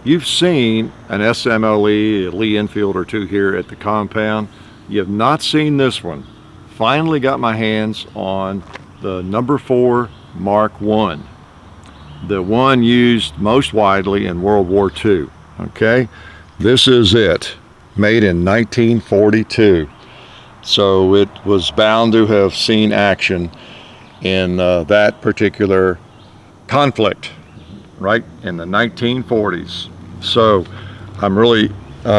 You've seen an SMLE, a Lee Enfield or two here at the compound. You have not seen this one. Finally got my hands on the number 4 Mark I, the one used most widely in World War II. Okay, this is it, made in 1942. So it was bound to have seen action in that particular conflict, right in the 1940s. So I'm really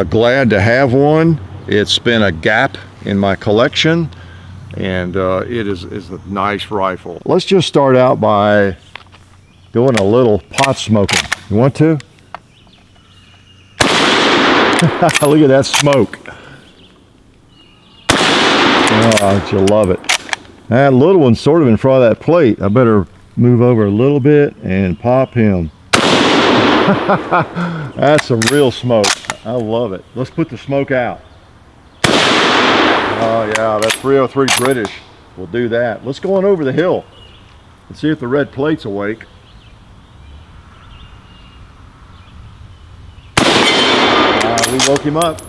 glad to have one. It's been a gap in my collection, and it is a nice rifle. Let's just start out by doing a little pot smoking. You want to? Look at that smoke. Oh, you love it. That little one's sort of in front of that plate. I better move over a little bit and pop him. That's a real smoke. I love it. Let's put the smoke out. Oh yeah, that's 303 British. We'll do that. Let's go on over the hill and see if the red plate's awake. We woke him up.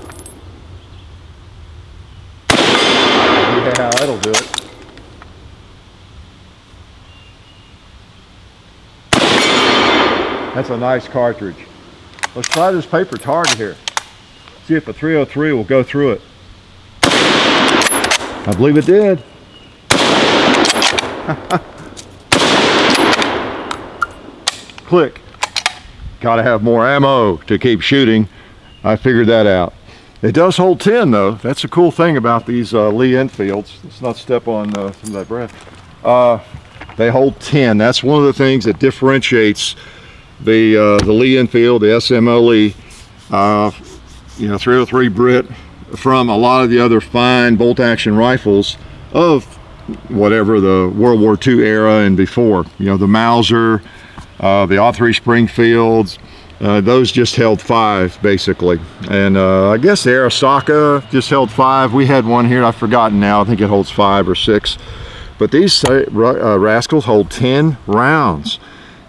Yeah, that'll do it. That's a nice cartridge. Let's try this paper target here. See if a 303 will go through it. I believe it did. Click. Gotta have more ammo to keep shooting. I figured that out. It does hold 10 though. That's a cool thing about these Lee Enfields. Let's not step on some of that breath. They hold 10. That's one of the things that differentiates the Lee Enfield, the SMLE, 303 Brit from a lot of the other fine bolt action rifles of whatever the World War II era and before. The Mauser, the Auth3 Springfields, those just held 5 basically. And I guess the Arasaka just held 5. We had one here, I've forgotten now, I think it holds 5 or 6. But these rascals hold 10 rounds.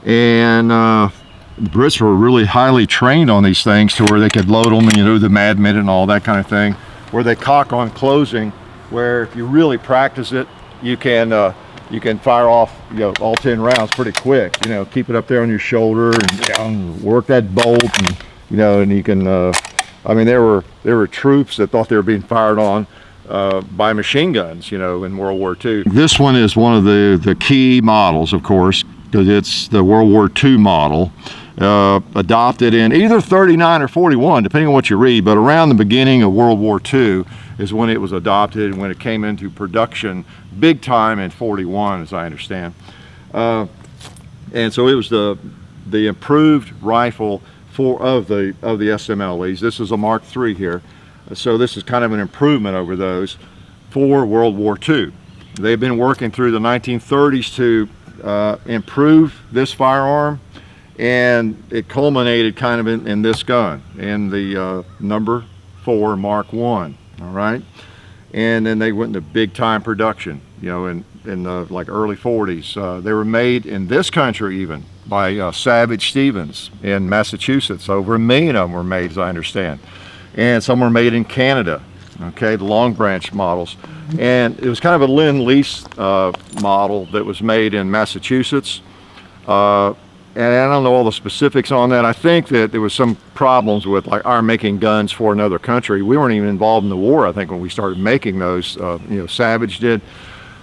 And the Brits were really highly trained on these things to where they could load them, the Mad Minute and all that kind of thing, where they cock on closing, where if you really practice it, you can fire off all 10 rounds pretty quick. Keep it up there on your shoulder and work that bolt, and and you can. I mean, there were troops that thought they were being fired on by machine guns, in World War II. This one is one of the key models, of course, because it's the World War II model, adopted in either 39 or 41, depending on what you read, but around the beginning of World War II is when it was adopted and when it came into production big time in 41, as I understand. And so it was the improved rifle of the SMLEs. This is a Mark III here. So this is kind of an improvement over those for World War II. They've been working through the 1930s to improve this firearm, and it culminated kind of in this gun, in the number 4 Mark I. All right, and then they went into big time production, in the like early 40s. They were made in this country even by Savage Stevens in Massachusetts. Over 1 million of them were made, as I understand, and some were made in Canada. Okay, the Long Branch models, and it was kind of a Lend-Lease model that was made in Massachusetts. And I don't know all the specifics on that. I think that there was some problems with like our making guns for another country. We weren't even involved in the war, I think, when we started making those. Savage did.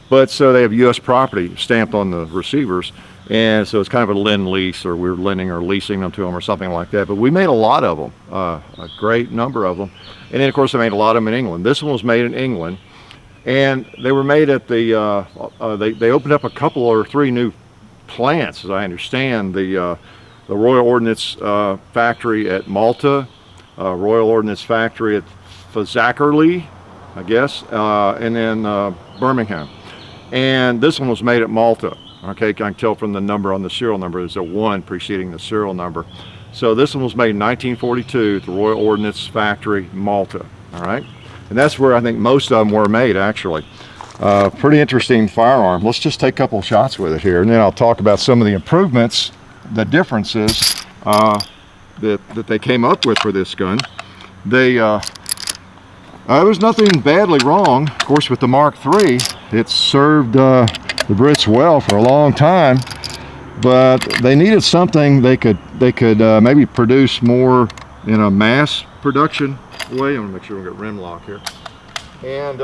But so they have U.S. property stamped on the receivers, and so it's kind of a Lend-Lease, or we were lending or leasing them to them or something like that. But we made a lot of them, a great number of them. And then of course I made a lot of them in England. This one was made in England, and they were made at the, they opened up a couple or 3 new plants, as I understand. The Royal Ordnance factory at Malta, Royal Ordnance factory at Fazakerley, I guess, and then Birmingham. And this one was made at Malta. Okay, I can tell from the number on the serial number, there's a 1 preceding the serial number. So this one was made in 1942 at the Royal Ordnance factory, Malta. All right, and that's where I think most of them were made, actually. Pretty interesting firearm. Let's just take a couple shots with it here, and then I'll talk about some of the improvements, the differences that they came up with for this gun. There was nothing badly wrong. Of course, with the Mark III, it served the Brits well for a long time, but they needed something they could maybe produce more in a mass production way. I want to make sure we got rim lock here. And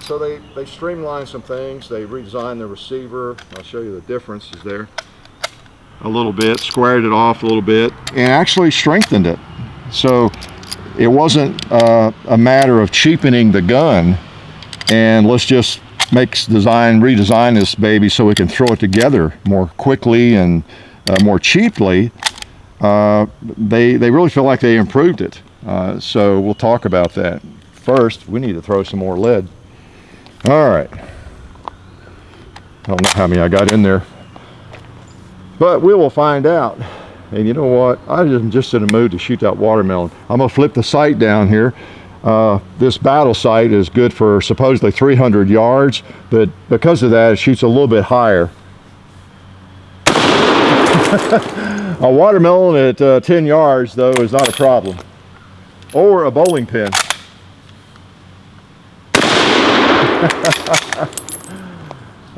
so they streamlined some things. They redesigned the receiver. I'll show you the differences there a little bit, squared it off a little bit, and actually strengthened it. So it wasn't a matter of cheapening the gun and let's just redesign this baby so we can throw it together more quickly and more cheaply. They really feel like they improved it. So we'll talk about that. First, we need to throw some more lead. All right. I don't know how many I got in there, but we will find out. And you know what? I'm just in the mood to shoot that watermelon. I'm gonna flip the sight down here. This battle sight is good for supposedly 300 yards, but because of that, it shoots a little bit higher. A watermelon at 10 yards, though, is not a problem. Or a bowling pin.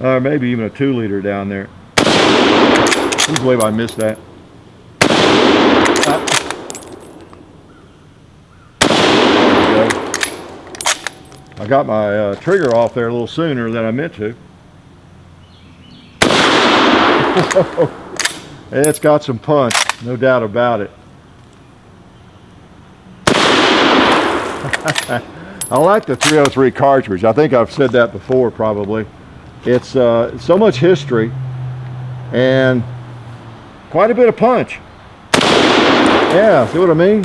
Or maybe even a 2-liter down there. I can't believe I missed that. There we go. I got my trigger off there a little sooner than I meant to. It's got some punch, no doubt about it. I like the 303 cartridge. I think I've said that before probably. It's so much history and quite a bit of punch. Yeah, see what I mean?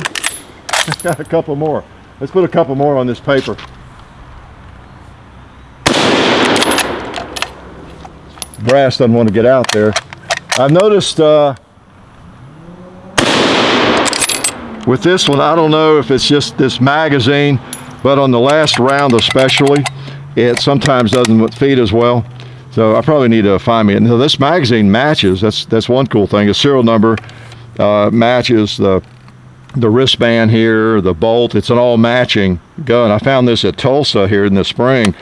Got a couple more. Let's put a couple more on this paper. Brass doesn't want to get out there. I've noticed with this one, I don't know if it's just this magazine, but on the last round especially, it sometimes doesn't feed as well. So I probably need to find me. Now this magazine matches. That's one cool thing. The serial number matches the wristband here, the bolt. It's an all matching gun. I found this at Tulsa here in the spring,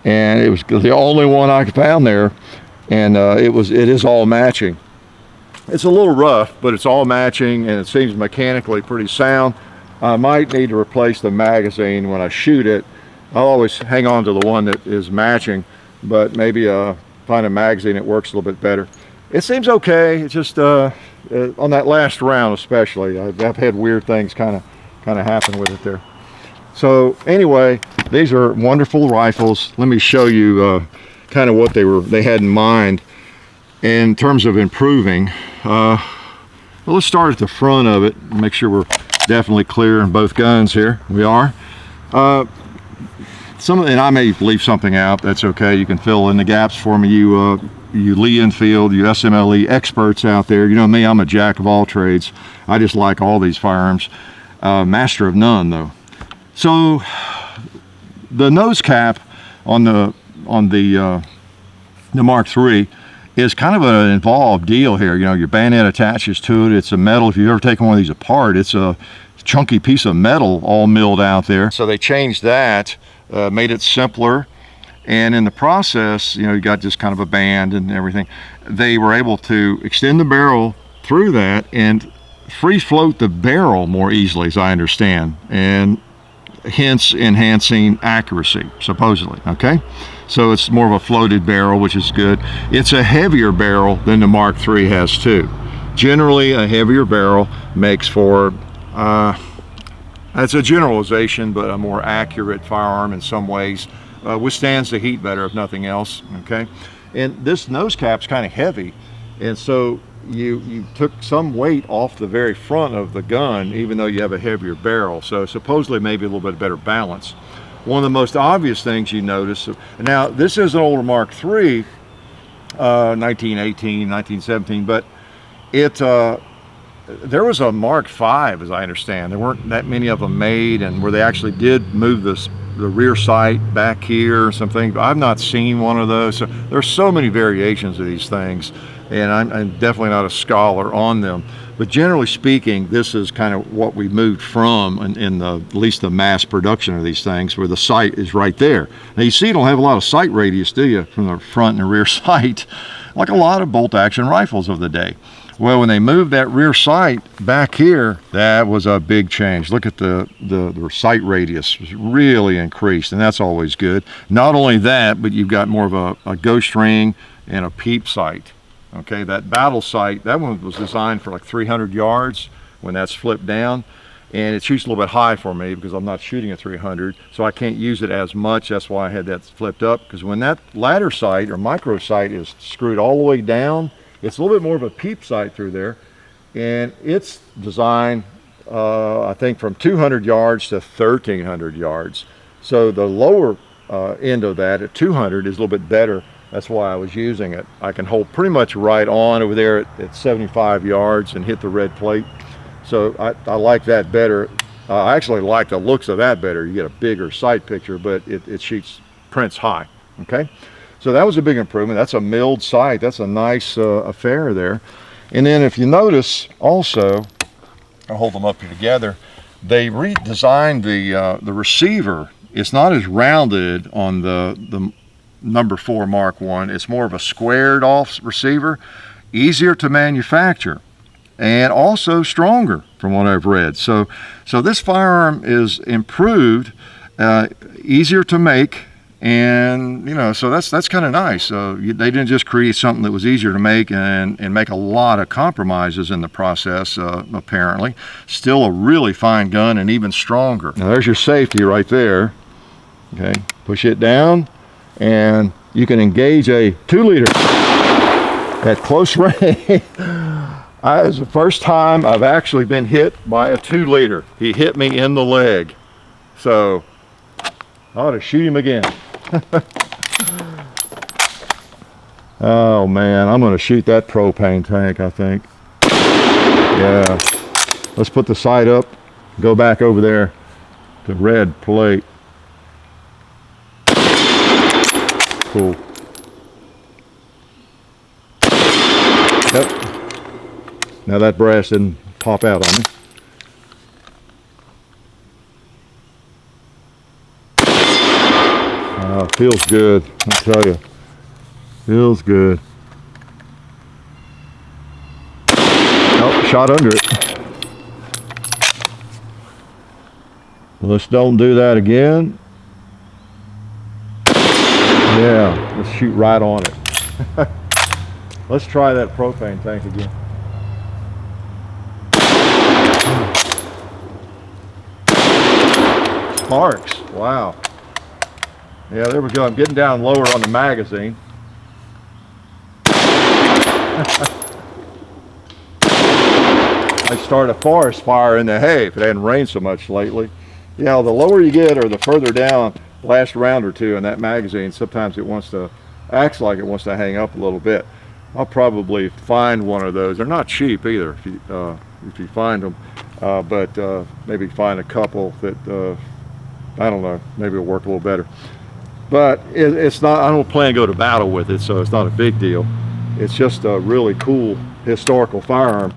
and it was the only one I found there. And it is all matching. It's a little rough, but it's all matching, and it seems mechanically pretty sound. I might need to replace the magazine when I shoot it. I'll always hang on to the one that is matching, but maybe find a magazine that works a little bit better. It seems okay. It's just on that last round especially, I've had weird things kind of happen with it there. So anyway, these are wonderful rifles. Let me show you kind of what they had in mind in terms of improving. Well, let's start at the front of it, make sure we're definitely clear in both guns here. We are. And I may leave something out. That's okay. You can fill in the gaps for me. You Lee Enfield, you SMLE experts out there. You know me, I'm a jack of all trades. I just like all these firearms. Master of none, though. So the nose cap on the Mark III is kind of an involved deal here. You know, your bayonet attaches to it. It's a metal. If you've ever taken one of these apart, it's a chunky piece of metal all milled out there. So they changed that, made it simpler, and in the process, you know, you got just kind of a band and everything. They were able to extend the barrel through that and free float the barrel more easily, as I understand, and hence enhancing accuracy, supposedly. Okay, so it's more of a floated barrel, which is good. It's a heavier barrel than the Mark III has too. Generally, a heavier barrel makes for that's a generalization, but a more accurate firearm in some ways. Withstands the heat better, if nothing else. Okay, and this nose cap's kind of heavy, and so you took some weight off the very front of the gun, even though you have a heavier barrel. So supposedly maybe a little bit better balance. One of the most obvious things you notice, now this is an older Mark III, 1918, 1917, but there was a Mark V, as I understand. There weren't that many of them made, and where they actually did move the rear sight back here or something. I've not seen one of those. So there's so many variations of these things and I'm definitely not a scholar on them. But generally speaking, this is kind of what we moved from in the, at least the mass production of these things, where the sight is right there. Now you see, you don't have a lot of sight radius, do you, from the front and rear sight, like a lot of bolt action rifles of the day. Well, when they moved that rear sight back here, that was a big change. Look at the sight radius was really increased, and that's always good. Not only that, but you've got more of a ghost ring and a peep sight. Okay, that battle sight, that one was designed for like 300 yards when that's flipped down, and it shoots a little bit high for me because I'm not shooting at 300, so I can't use it as much. That's why I had that flipped up, because when that ladder sight or micro sight is screwed all the way down, it's a little bit more of a peep sight through there, and it's designed, I think, from 200 yards to 1,300 yards. So the lower end of that at 200 is a little bit better. That's why I was using it. I can hold pretty much right on over there at 75 yards and hit the red plate. So I like that better. I actually like the looks of that better. You get a bigger sight picture, but it shoots prints high. Okay, so that was a big improvement. That's a milled sight. That's a nice affair there. And then if you notice also, I'll hold them up here together, they redesigned the receiver. It's not as rounded on the number 4 Mark I. It's more of a squared off receiver, easier to manufacture, and also stronger from what I've read. So this firearm is improved, easier to make, and so that's kind of nice. They didn't just create something that was easier to make and make a lot of compromises in the process. Apparently, still a really fine gun and even stronger. Now there's your safety right there. Okay, push it down, and you can engage a 2-liter at close range. It's the first time I've actually been hit by a 2-liter. He hit me in the leg. So I ought to shoot him again. Oh man, I'm gonna shoot that propane tank, I think. Yeah, let's put the sight up, go back over there to red plate. Cool. Yep. Now that brass didn't pop out on me. Feels good, I'll tell you. Feels good. Oh, shot under it. Let's don't do that again. Yeah, let's shoot right on it. Let's try that propane tank again. Sparks, wow. Yeah, there we go. I'm getting down lower on the magazine. I start a forest fire in the hay if it hadn't rained so much lately. Yeah, the lower you get or the further down, last round or two in that magazine, sometimes it acts like it wants to hang up a little bit. I'll probably find one of those. They're not cheap either if you find them, but maybe find a couple that I don't know, maybe it'll work a little better. But it's not, I don't plan to go to battle with it, so it's not a big deal. It's just a really cool historical firearm.